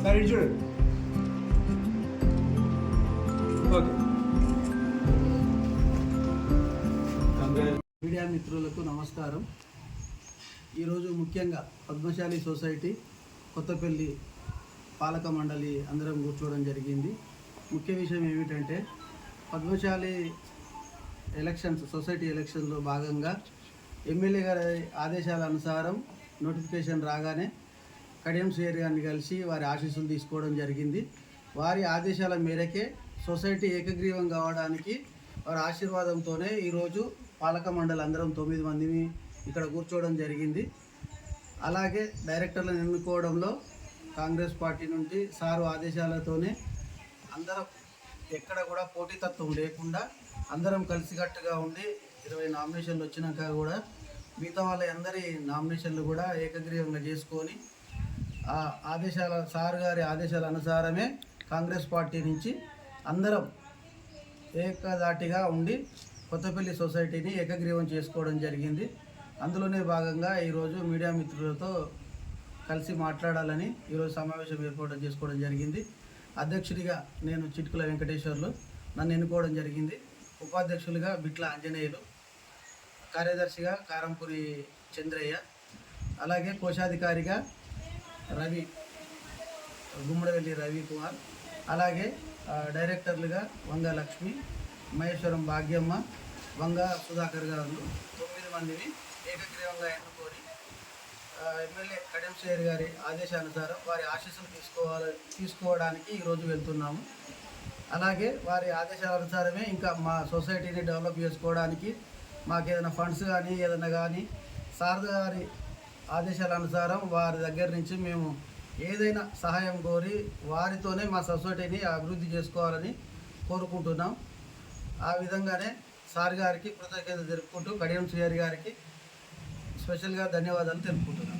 Sir ఇటు చూడండి. Okay. Media మిత్రులకు నమస్కారం. ఈరోజు ముఖ్యంగా పద్మశాలి సొసైటీ కొత్తపల్లి పాలక మండలి అందరం కూర్చోవడం జరిగింది. ముఖ్య విషయం ఏమిటంటే పద్మశాలి సొసైటీ ఎలక్షన్లో భాగంగా ఎమ్మెల్యే గారి ఆదేశాల అనుసారం నోటిఫికేషన్ రాగానే కడియం శ్రీహరి గారిని కలిసి వారి ఆశీస్సులు తీసుకోవడం జరిగింది. వారి ఆదేశాల మేరకే సొసైటీ ఏకగ్రీవం కావడానికి వారి ఆశీర్వాదంతోనే ఈరోజు పాలక మండలి అందరం 9 మందిని ఇక్కడ కూర్చోవడం జరిగింది. అలాగే డైరెక్టర్లను ఎన్నుకోవడంలో కాంగ్రెస్ పార్టీ నుండి సారు ఆదేశాలతోనే అందరం ఎక్కడ కూడా పోటీతత్వం లేకుండా అందరం కలిసికట్టుగా ఉండి 20 నామినేషన్లు వచ్చినాక కూడా మిగతా వాళ్ళ అందరి నామినేషన్లు కూడా ఏకగ్రీవంగా చేసుకొని సార్ గారి ఆదేశాల అనుసారమే కాంగ్రెస్ పార్టీ నుంచి అందరం ఏకదాటిగా ఉండి కొత్తపల్లి సొసైటీని ఏకగ్రీవం చేసుకోవడం జరిగింది. అందులోనే భాగంగా ఈరోజు మీడియా మిత్రులతో కలిసి మాట్లాడాలని ఈరోజు సమావేశం ఏర్పాటు చేసుకోవడం జరిగింది. అధ్యక్షుడిగా నేను చిట్కుల వెంకటేశ్వర్లు నన్ను ఎన్నుకోవడం జరిగింది. ఉపాధ్యక్షులుగా బిట్ల ఆంజనేయులు, కార్యదర్శిగా కారంపూరి చంద్రయ్య, అలాగే కోశాధికారిగా గుమ్మడవెల్లి రవికుమార్, అలాగే డైరెక్టర్లుగా వంగ లక్ష్మి, మహేశ్వరం భాగ్యమ్మ, వంగ సుధాకర్ గారు 9 మందిని ఏకగ్రీవంగా ఎన్నుకొని ఎమ్మెల్యే కడియం శ్రీహరి గారి ఆదేశానుసారం వారి ఆశీస్సులు తీసుకోవడానికి ఈరోజు వెళ్తున్నాము. అలాగే వారి ఆదేశానుసారమే ఇంకా మా సొసైటీని డెవలప్ చేసుకోవడానికి మాకు ఏదైనా ఫండ్స్ కానీ ఏదైనా కానీ సార్ గారి ఆదేశాల అనుసారం వారి దగ్గర నుంచి మేము ఏదైనా సహాయం కోరి వారితోనే మా సొసైటీని అభివృద్ధి చేసుకోవాలని కోరుకుంటున్నాం. ఆ విధంగానే సార్ గారికి కృతజ్ఞతలు తెలుపుకుంటూ కడియం శ్రీహరి గారికి స్పెషల్గా ధన్యవాదాలు తెలుపుకుంటున్నాం.